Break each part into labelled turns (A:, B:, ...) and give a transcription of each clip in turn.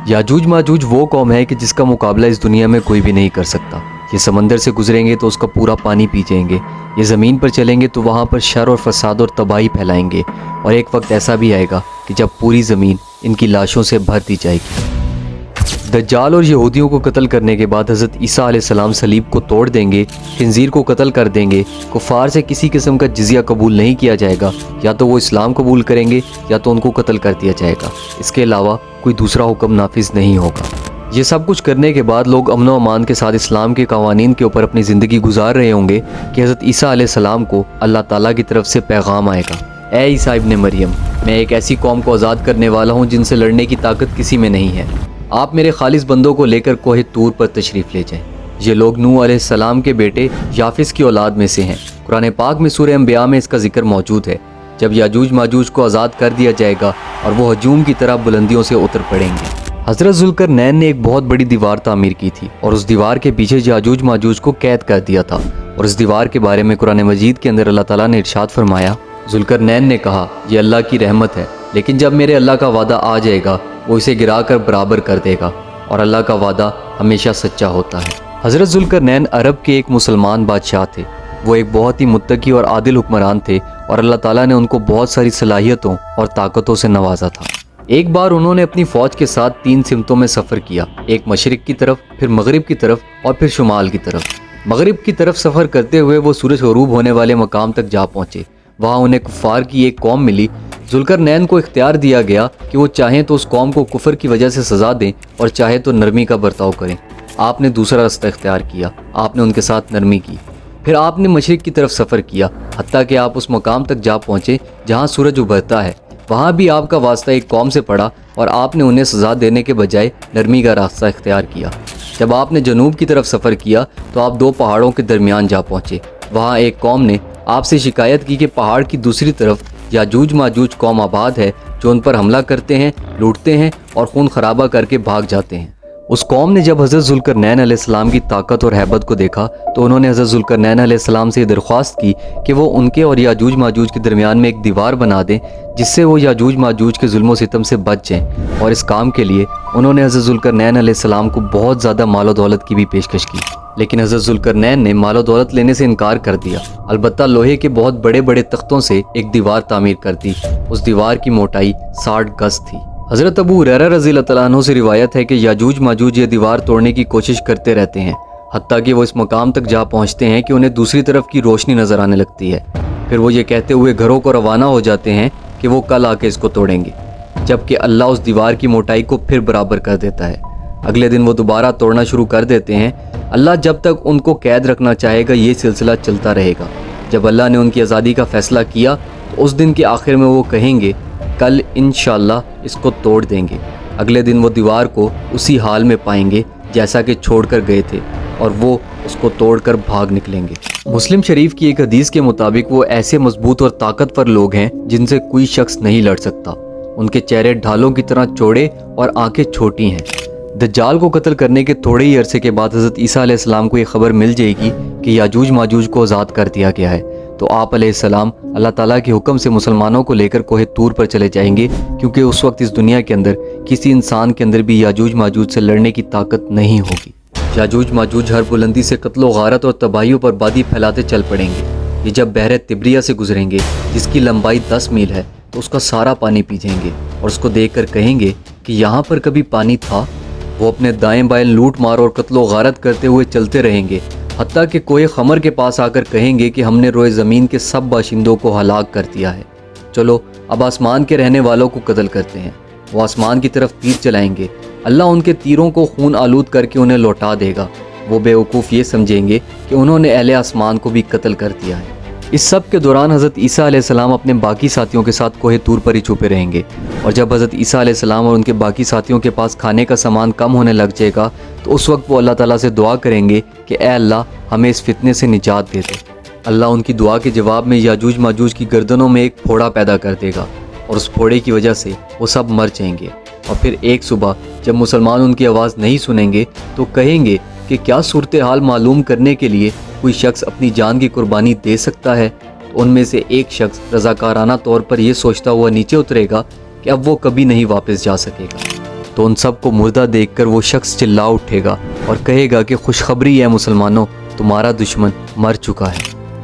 A: یاجوج ماجوج وہ قوم ہے کہ جس کا مقابلہ اس دنیا میں کوئی بھی نہیں کر سکتا۔ یہ سمندر سے گزریں گے تو اس کا پورا پانی پی جائیں گے، یہ زمین پر چلیں گے تو وہاں پر شر اور فساد اور تباہی پھیلائیں گے، اور ایک وقت ایسا بھی آئے گا کہ جب پوری زمین ان کی لاشوں سے بھر دی جائے گی۔ دجال اور یہودیوں کو قتل کرنے کے بعد حضرت عیسیٰ علیہ السلام صلیب کو توڑ دیں گے، خنزیر کو قتل کر دیں گے، کفار سے کسی قسم کا جزیہ قبول نہیں کیا جائے گا، یا تو وہ اسلام قبول کریں گے یا تو ان کو قتل کر دیا جائے گا، اس کے علاوہ کوئی دوسرا حکم نافذ نہیں ہوگا۔ یہ سب کچھ کرنے کے بعد لوگ امن و امان کے ساتھ اسلام کے قوانین کے اوپر اپنی زندگی گزار رہے ہوں گے کہ حضرت عیسیٰ علیہ السلام کو اللہ تعالیٰ کی طرف سے پیغام آئے گا، اے عیسیٰ ابن مریم، میں ایک ایسی قوم کو آزاد کرنے والا ہوں جن سے لڑنے کی طاقت کسی میں نہیں ہے، آپ میرے خالص بندوں کو لے کر کوہ طور پر تشریف لے جائیں۔ یہ لوگ نوح علیہ السلام کے بیٹے یافس کی اولاد میں سے ہیں۔ قرآن پاک میں سورہ انبیاء میں اس کا ذکر موجود ہے۔ جب یاجوج ماجوج کو آزاد کر دیا جائے گا اور وہ ہجوم کی طرح بلندیوں سے اتر پڑیں گے۔ حضرت ذوالقرنین نے ایک بہت بڑی دیوار تعمیر کی تھی اور اس دیوار کے پیچھے یاجوج ماجوج کو قید کر دیا تھا، اور اس دیوار کے بارے میں قرآن مجید کے اندر اللہ تعالیٰ نے ارشاد فرمایا، ذوالقرنین نے کہا یہ اللہ کی رحمت ہے، لیکن جب میرے اللہ کا وعدہ آ جائے گا وہ اسے گرا کر برابر کر دے گا، اور اللہ کا وعدہ ہمیشہ سچا ہوتا ہے۔ حضرت ذوالقرنین عرب کے ایک مسلمان بادشاہ تھے۔ وہ ایک بہت ہی متقی اور عادل حکمران تھے، اور اللہ تعالیٰ نے ان کو بہت ساری صلاحیتوں اور طاقتوں سے نوازا تھا۔ ایک بار انہوں نے اپنی فوج کے ساتھ 3 سمتوں میں سفر کیا، ایک مشرق کی طرف، پھر مغرب کی طرف، اور پھر شمال کی طرف۔ مغرب کی طرف سفر کرتے ہوئے وہ سورج غروب ہونے والے مقام تک جا پہنچے۔ وہاں انہیں کفار کی ایک قوم ملی۔ ذوالقرنین کو اختیار دیا گیا کہ وہ چاہیں تو اس قوم کو کفر کی وجہ سے سزا دیں اور چاہے تو نرمی کا برتاؤ کریں۔ آپ نے دوسرا راستہ اختیار کیا، آپ نے ان کے ساتھ نرمی کی۔ پھر آپ نے مشرق کی طرف سفر کیا، حتیٰ کہ آپ اس مقام تک جا پہنچے جہاں سورج ابھرتا ہے۔ وہاں بھی آپ کا واسطہ ایک قوم سے پڑا اور آپ نے انہیں سزا دینے کے بجائے نرمی کا راستہ اختیار کیا۔ جب آپ نے جنوب کی طرف سفر کیا تو آپ 2 پہاڑوں کے درمیان جا پہنچے۔ وہاں ایک قوم نے آپ سے شکایت کی کہ پہاڑ کی دوسری طرف یاجوج ماجوج قوم آباد ہے جو ان پر حملہ کرتے ہیں، لوٹتے ہیں اور خون خرابہ کر کے بھاگ جاتے ہیں۔ اس قوم نے جب حضرت ذوالقرنین علیہ السلام کی طاقت اور ہیبت کو دیکھا تو انہوں نے حضرت ذوالقرنین علیہ السلام سے یہ درخواست کی کہ وہ ان کے اور یاجوج ماجوج کے درمیان میں ایک دیوار بنا دیں جس سے وہ یاجوج ماجوج کے ظلم و ستم سے بچ جائیں، اور اس کام کے لیے انہوں نے حضرت ذوالقرنین علیہ السلام کو بہت زیادہ مال و دولت کی بھی پیشکش کی، لیکن حضرت ذوالقرنین نے مال و دولت لینے سے انکار کر دیا۔ البتہ لوہے کے بہت بڑے بڑے تختوں سے ایک دیوار تعمیر کر دی۔ اس دیوار کی موٹائی 60 گز تھی۔ حضرت ابو ہریرہ رضی اللہ تعالیٰ عنہ سے روایت ہے کہ یاجوج ماجوج یہ دیوار توڑنے کی کوشش کرتے رہتے ہیں، حتیٰ کہ وہ اس مقام تک جا پہنچتے ہیں کہ انہیں دوسری طرف کی روشنی نظر آنے لگتی ہے۔ پھر وہ یہ کہتے ہوئے گھروں کو روانہ ہو جاتے ہیں کہ وہ کل آ کے اس کو توڑیں گے، جبکہ اللہ اس دیوار کی موٹائی کو پھر برابر کر دیتا ہے۔ اگلے دن وہ دوبارہ توڑنا شروع کر دیتے ہیں۔ اللہ جب تک ان کو قید رکھنا چاہے گا یہ سلسلہ چلتا رہے گا۔ جب اللہ نے ان کی آزادی کا فیصلہ کیا تو اس دن کے آخر میں وہ کہیں گے کل انشاءاللہ اس کو توڑ دیں گے۔ اگلے دن وہ دیوار کو اسی حال میں پائیں گے جیسا کہ چھوڑ کر گئے تھے، اور وہ اس کو توڑ کر بھاگ نکلیں گے۔ مسلم شریف کی ایک حدیث کے مطابق وہ ایسے مضبوط اور طاقتور لوگ ہیں جن سے کوئی شخص نہیں لڑ سکتا۔ ان کے چہرے ڈھالوں کی طرح چوڑے اور آنکھیں چھوٹی ہیں۔ دجال کو قتل کرنے کے تھوڑے ہی عرصے کے بعد حضرت عیسیٰ علیہ السلام کو یہ خبر مل جائے گی کہ یاجوج ماجوج کو آزاد کر دیا گیا ہے، تو آپ علیہ السلام اللہ تعالیٰ کے حکم سے مسلمانوں کو لے کر کوہ طور پر چلے جائیں گے، کیونکہ اس وقت اس دنیا کے اندر کسی انسان کے اندر بھی یاجوج ماجوج سے لڑنے کی طاقت نہیں ہوگی۔ یاجوج ماجوج ہر بلندی سے قتل و غارت اور تباہیوں پر بادی پھیلاتے چل پڑیں گے۔ یہ جب بحر تبریہ سے گزریں گے جس کی لمبائی 10 میل ہے تو اس کا سارا پانی پی جائیں گے، اور اس کو دیکھ کر کہیں گے کہ یہاں پر کبھی پانی تھا۔ وہ اپنے دائیں بائیں لوٹ مار اور قتل و غارت کرتے ہوئے چلتے رہیں گے، حتیٰ کہ کوہ خمر کے پاس آ کر کہیں گے کہ ہم نے روئے زمین کے سب باشندوں کو ہلاک کر دیا ہے، چلو اب آسمان کے رہنے والوں کو قتل کرتے ہیں۔ وہ آسمان کی طرف تیر چلائیں گے، اللہ ان کے تیروں کو خون آلود کر کے انہیں لوٹا دے گا۔ وہ بے وقوف یہ سمجھیں گے کہ انہوں نے اہل آسمان کو بھی قتل کر دیا ہے۔ اس سب کے دوران حضرت عیسیٰ علیہ السلام اپنے باقی ساتھیوں کے ساتھ کوہ طور پر ہی چھپے رہیں گے، اور جب حضرت عیسیٰ علیہ السلام اور ان کے باقی ساتھیوں کے پاس کھانے کا سامان کم ہونے لگ جائے گا تو اس وقت وہ اللہ تعالیٰ سے دعا کریں گے کہ اے اللہ ہمیں اس فتنے سے نجات دے دے۔ اللہ ان کی دعا کے جواب میں یاجوج ماجوج کی گردنوں میں ایک پھوڑا پیدا کر دے گا، اور اس پھوڑے کی وجہ سے وہ سب مر جائیں گے۔ اور پھر ایک صبح جب مسلمان ان کی آواز نہیں سنیں گے تو کہیں گے کہ کیا صورتحال معلوم کرنے کے لیے کوئی شخص اپنی جان کی قربانی دے سکتا ہے؟ تو ان میں سے ایک شخص رضاکارانہ طور پر یہ سوچتا ہوا نیچے اترے گا کہ اب وہ کبھی نہیں واپس جا سکے گا۔ تو ان سب کو مردہ دیکھ کر وہ شخص چلا اٹھے گا اور کہے گا کہ خوشخبری ہے مسلمانوں، تمہارا دشمن مر چکا ہے۔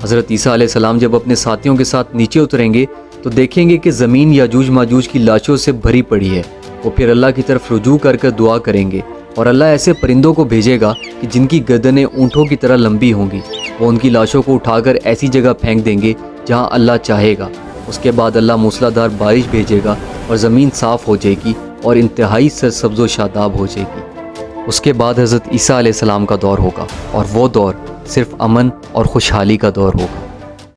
A: حضرت عیسیٰ علیہ السلام جب اپنے ساتھیوں کے ساتھ نیچے اتریں گے تو دیکھیں گے کہ زمین یاجوج ماجوج کی لاشوں سے بھری پڑی ہے۔ وہ پھر اللہ کی طرف رجوع کر کر دعا کریں گے اور اللہ ایسے پرندوں کو بھیجے گا کہ جن کی گردنیں اونٹوں کی طرح لمبی ہوں گی۔ وہ ان کی لاشوں کو اٹھا کر ایسی جگہ پھینک دیں گے جہاں اللہ چاہے گا۔ اس کے بعد اللہ موسلادھار بارش بھیجے گا اور زمین صاف ہو جائے گی اور انتہائی سرسبز و شاداب ہو جائے گی۔ اس کے بعد حضرت عیسیٰ علیہ السلام کا دور ہوگا اور وہ دور صرف امن اور خوشحالی کا دور ہوگا۔